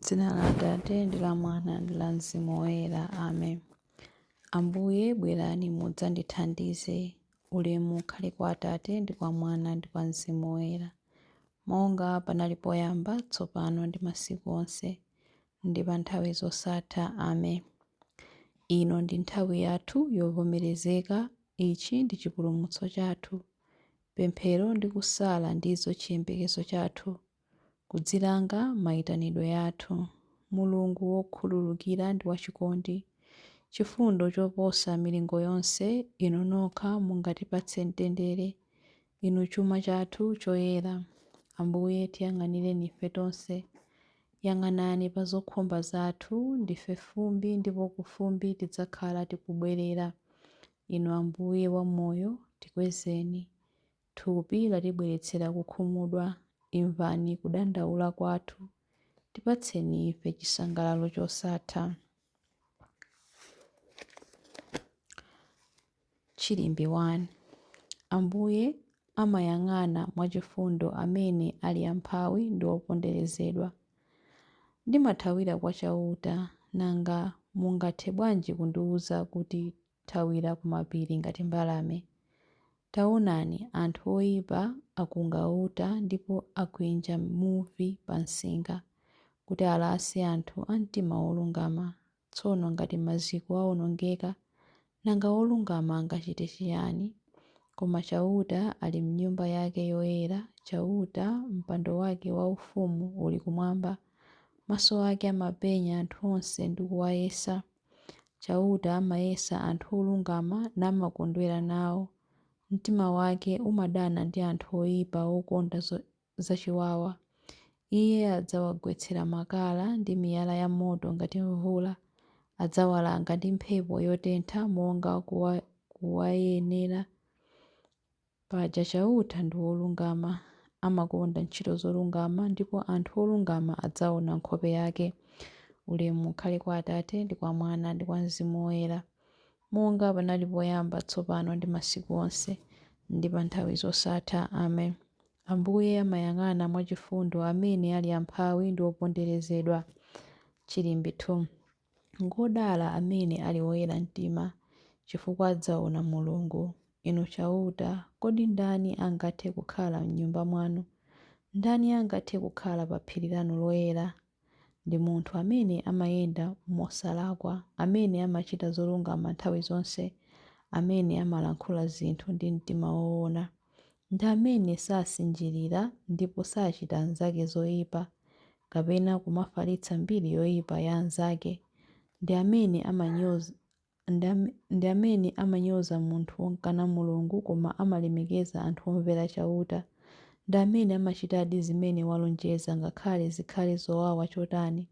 Dzina la Atate ndi la Mwana ndi la Mzimu Woyera. Amen. Ambuye bwerani mudzandithandize. Ulemu ukhale kwa Atate ndi kwa Mwana ndi kwa Mzimu Woyera, monga panali poyamba, tsopano ndi masiku onse, ndi pa nthawi zosatha. Amen. Ino ndi nthawi yathu yovomerezeka, ichi ndi chipulumutso chathu. Pemphero ndi kusala ndizo chiyembekezo chathu, kudzilanga mayitanidwe yathu. Mulungu wokhululukira ndi wachikondi, chifundo choposa milingo yonse, inu nokha mungatipatse mtendere, inu chuma chathu choyera. Ambuye tiyang'anireni ife tonse, yang'anani pa zokhumba zathu, ndife fumbi ndipo kufumbi tidzakhala tikubwerera. Inu Ambuye wamoyo tikwezeni, thupi latibweretsera kukhumudwa, imvani kudandaula kwathu, tipatseni ife chisangalalo chosatha. Chilimbi 1. Ambuye amayang'ana mwachifundo amene ali amphawi ndi oponderezedwa. Ndimathawira kwa chauta, nanga mungathe bwanji kundiwuza kuti thawira ku mapiri ngati mbalame? Taonani, anthu oyipa akunga uta ndipo akwinja muvi pa msinga, kuti alase anthu a mtima wolungama. Tsono ngati maziko awonongeka, nanga wolungama angachite chiyani? Koma chauta ali m'nyumba yake yoyera, chauta mpando wake waufumu uli kumwamba. Maso ake amapenya anthu onse ndi kuwayesa. Chauta amayesa anthu olungama namakondwera nawo. Mtima wake umadana ndi anthu oyipa okonda zachiwawa. Iye adzawagwetsera makala ndi miyala ya moto ngati mvula, adzawalanga ndi mphepo yotentha monga kuwayenera. Paja chauta ndi wolungama, amakonda ntchito zolungama, ndipo anthu olungama adzaona nkhope yake. Ulemu ukhale kwa Atate ndi kwa Mwana ndi kwa Mzimu Woyera, monga panali poyamba, tsopano ndi masiku onse, ndi pa nthawi zosatha. Amen. Ambuye amayang'ana mwachifundo amene ali amphawi ndi oponderezedwa. Chilimbi 2. Ngodala amene ali woyera mtima, chifukwa adzaona Mulungu. Inu chauta, kodi ndani angathe kukhala m'nyumba mwanu? Ndani angathe kukhala pa phiri lanu loyera? Ndi munthu amene amayenda mosalakwa, amene amachita zolungama nthawi zonse, amene amalankhula zinthu ndi mtima woona. Ndi amene sasinjirira ndipo sachita anzake zoyipa, kapena kumafalitsa mbiri yoyipa ya anzake. Ndi amene amanyoza munthu wokana Mulungu, koma amalemekeza anthu omvera chauta. Ndi amene amachitadi zimene walonjeza ngakhale zikhale zowawa chotani.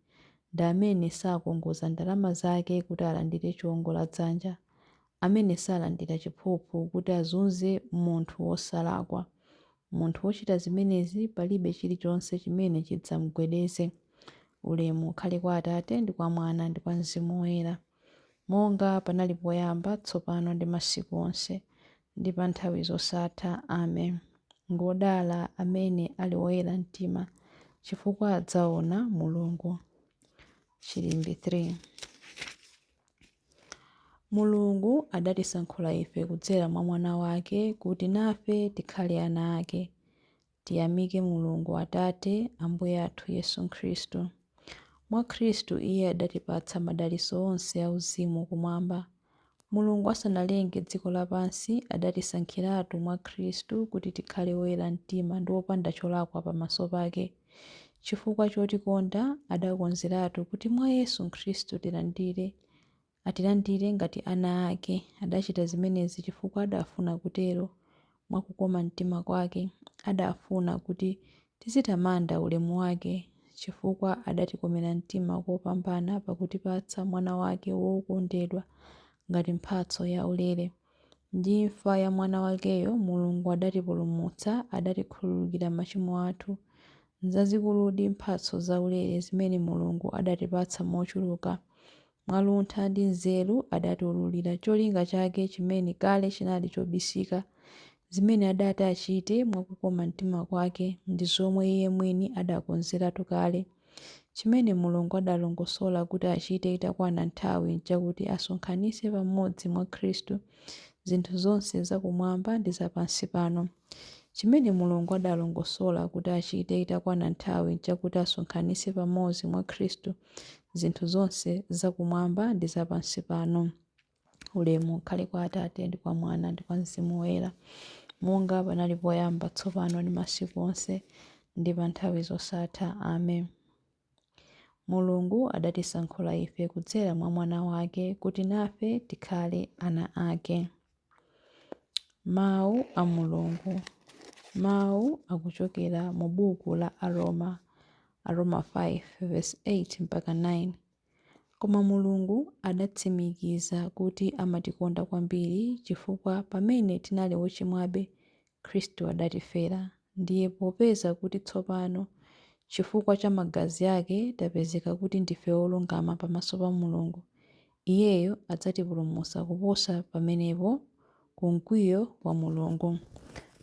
Ndi amene sakongoza ndalama zake kuti alandire chiwongoladzanja, amene salandira chiphuphu kuti azunze munthu wosalakwa. Munthu wochita zimenezi palibe chilichonse chimene chidzamugwedeze. Ulemu ukhale kwa Atate ndi kwa Mwana ndi kwa Mzimu Woyera, monga panali poyamba, tsopano ndi masiku onse, ndi pa nthawi zosatha. Amen. Ngodala amene ali woyera mtima, chifukwa adzaona Mulungu. Chilimbi 3. Mulungu adatisankhula ife kudzera mwa mwana wake kuti nafe tikhale ana ake. Tiyamike Mulungu Atate, Ambuye athu Yesu Khristu. Mwa Khristu iye adatipatsa madalitso onse auzimu kumwamba. Mulungu asanalenge dziko lapansi adatisankhiratu mwa Khristu kuti tikhale woyera mtima ndi wopanda cholakwa pamaso pake. Chifukwa chotikonda adakonzeratu kuti mwa Yesu Khristu atilandire ngati ana ake. Adachita zimenezi chifukwa adafuna kutero mwa kukoma mtima kwake. Adafuna kuti tizitamanda ulemu wake, chifukwa adatikomera mtima kopambana pakutipatsa mwana wake wokondedwa ngati mphatso ya ulere. Ndi imfa ya mwana wakeyo Mulungu adatipulumutsa, adatikhululukira machimo athu. Nzazikuludi mphatso zaulere zimene Mulungu adatipatsa mochuluka. Mwaluntha ndi nzeru adatiwululira cholinga chake chimene kale chinali chobisika. Zimene adati achite mwakukoma mtima kwake ndi zomwe iye mwini adakonzeratu kale. Chimene Mulungu adalongosola kuti achite itakwana nthawi nchakuti asonkhanitse pamodzi mwa Khristu zinthu zonse zakumwamba ndi zapansi pano. Chimene Mulungu adalongosola kuti achite itakwana nthawi nchakuti asonkhanitse pamodzi mwa Khristu zinthu zonse zakumwamba ndi zapansi pano. Ulemu ukhale kwa Atate ndi kwa Mwana ndi kwa Mzimu Woyera, monga panali poyamba, tsopano ndi masiku onse ndi pa nthawi zosatha. Amen. Mulungu adatisankhula ife kudzera mwa Mwana wake kuti nafe tikhale ana ake. Mawu a Mulungu. Mawu akuchokera mu buku la Aroma 5:8-9. Koma Mulungu adatsimikiza kuti amatikonda kwambiri chifukwa pamene tinali ochimwabe Khristu adatifera. Ndiye popeza kuti tsopano chifukwa cha magazi ake tapezeka kuti ndife olungama pamaso pa Mulungu, Iyeyo adzatipulumutsa kuposa pamenepo ku mkwiyo wa Mulungu.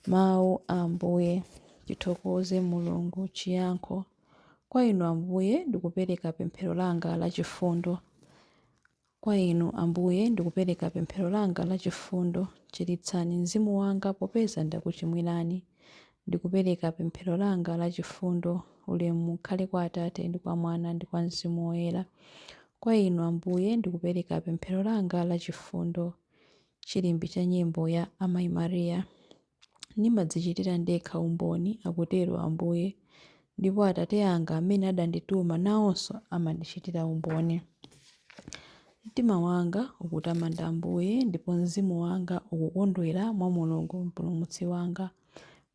Mawu a Ambuye. Tithokoze Mulungu. Chiyankho. Kwa inu Ambuye ndikupereka pemphero langa lachifundo. Kwa inu Ambuye ndikupereka pemphero langa lachifundo. Chiritsani mzimu wanga popeza ndakuchimwirani. Ndikupereka pemphero langa lachifundo. Ulemu ukhale kwa Atate ndi kwa Mwana ndi kwa Mzimu Woyera. Kwa inu Ambuye ndikupereka pemphero langa lachifundo. Chilimbi cha nyimbo ya Amayi Mariya. Ndimadzichitira ndekha umboni, akutero Ambuye, ndipo Atate anga amene adandituma nawonso amandichitira umboni. Mtima wanga ukutamanda Ambuye, ndipo mzimu wanga ukukondwera mwa Mulungu mpulumutsi wanga,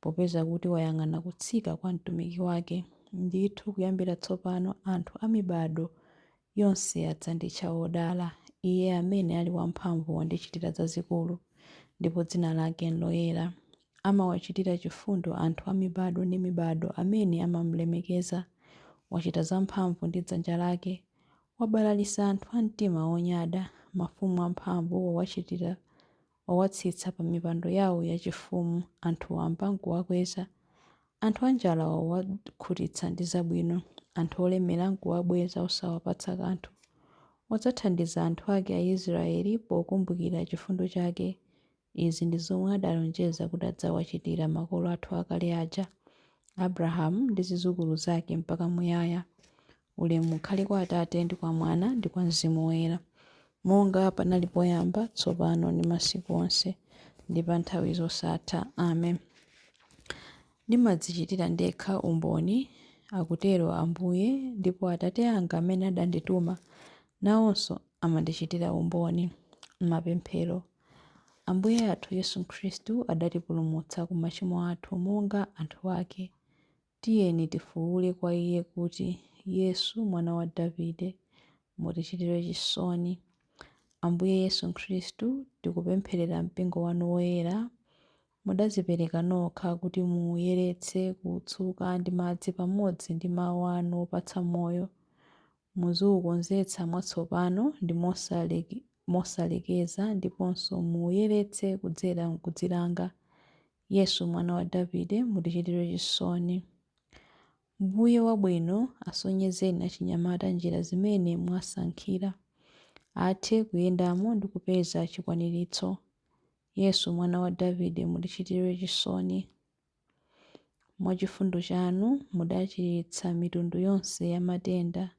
popeza kuti wayang'ana kutsika kwa mtumiki wake. Ndithu kuyambira tsopano anthu a mibado yonse adzanditcha odala. Iye amene ali wamphamvu wandichitira zazikulu, ndipo dzina lake loyera. Amawachitira chifundo anthu a mibado ndi mibado amene amamulemekeza. Wachita zamphamvu ndi dzanja lake. Wabalalisa anthu a mtima onyada. Mafumu amphamvu wawatsitsa pa mipando yawo yachifumu. Anthu wamba nkuwakweza. Anthu anjala wawakhutitsa ndi zabwino. Anthu olemera nkuwabweza osawapatsa kanthu. Wadzathandiza anthu ake Aisraeli pokumbukira chifundo chake. Izi ndi zomwe adalonjeza kuti adzawachitira makolo athu akale aja, Abrahamu ndi zidzukulu zake mpaka muyaya. Ulemu ukhale kwa Atate ndi kwa Mwana ndi kwa Mzimu Woyera, monga panali poyamba, tsopano ndi masiku onse ndi pa nthawi zosatha. Amen. Ndimadzichitira ndekha umboni, akutero Ambuye, ndipo Atate anga amene adandituma nawonso amandichitira umboni. Mapemphero. Ambuye athu Yesu Khristu adatipulumutsa ku machimo athu monga anthu ake. Tiyeni tifuwule kwa Iye kuti, Yesu mwana wa Davide, mutichitire chisoni. Ambuye Yesu Khristu, tikupempherera mpingo wanu woyera. Mudadzipereka nokha kuti muyeretse kutsuka ndi madzi pamodzi ndi mawu anu opatsa moyo. Muziwukonzetsa mwatsopano ndi mosalekeza, ndiponso muyeretse kudzera mkudzilanga. Yesu mwana wa Davide, mutichitire chisoni. Mbuye wabwino, asonyezeni achinyamata njira zimene mwasankhira, athe kuyendamo ndi kupeza chikwaniritso. Yesu mwana wa Davide, mutichitire chisoni. Mwachifundo chanu mudachiritsa mitundu yonse ya matenda.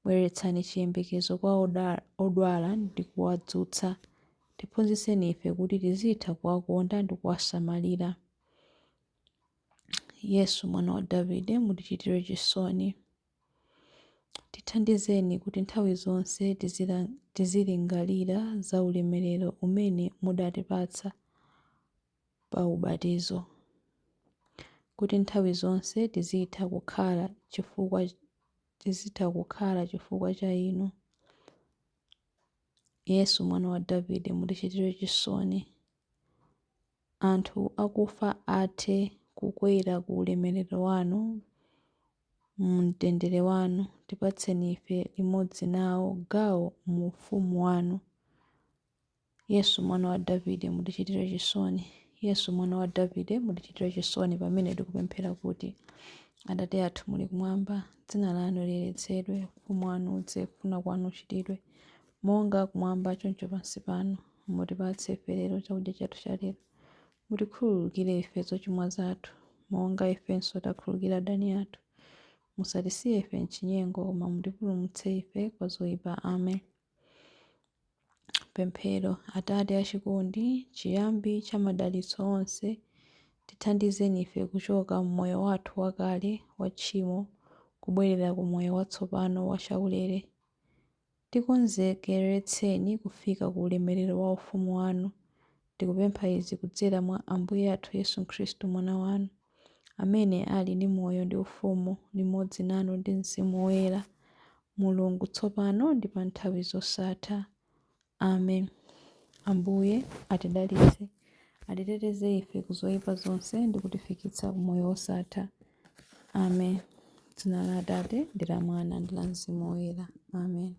Bweretsani chiyembekezo kwa odwala ndi kuwadzutsa. Tiphunzitseni ife kuti tizitha kuwakonda ndi kuwasamalira. Yesu mwana wa Davide, mutichitire chisoni. Tithandizeni kuti nthawi zonse tizilingalira za ulemerero umene mudatipatsa pa ubatizo, kuti nthawi zonse tizitha kukhala chifukwa cha inu. Yesu mwana wa Davide, mutichitire chisoni. Anthu akufa athe kukwera ku ulemerero wanu, mtendere wanu. Tipatseni ife limodzi nawo gawo mu ufumu wanu. Yesu mwana wa Davide, mutichitire chisoni. Yesu mwana wa Davide, mutichitire chisoni pamene tikupemphera kuti, Atate athu muli kumwamba, dzina lanu liyeretsedwe, ufumu wanu udze, kufuna kwanu kuchitidwe monga kumwamba choncho pansi pano. Mutipatse ife lero chakudya chathu cha lero. Mutikhululukire ife zochimwa zathu monga ifenso takhululukira adani athu. Musatisiye ife mchinyengo, koma mutipulumutse ife kwa zoyipa. Amen. Pemphero. Atate achikondi, chiyambi cha madalitso onse, tithandizeni ife kuchoka mmoyo wathu wakale wa tchimo kubwerera ku moyo watsopano wa chaulere. Tikonzekeretseni kufika ku ulemerero wa ufumu wanu. Tikupempha izi kudzera mwa Ambuye athu Yesu Khristu mwana wanu, amene ali ndi moyo ndi ufumu limodzi nanu ndi Mzimu Woyera, Mulungu tsopano ndi pa nthawi zosatha. Amen. Ambuye atidalitse, atiteteze ife ku zoyipa zonse ndi kutifikitsa ku moyo wosatha. Amen. Dzina la Atate ndi la Mwana ndi la Mzimu Woyera. Amen.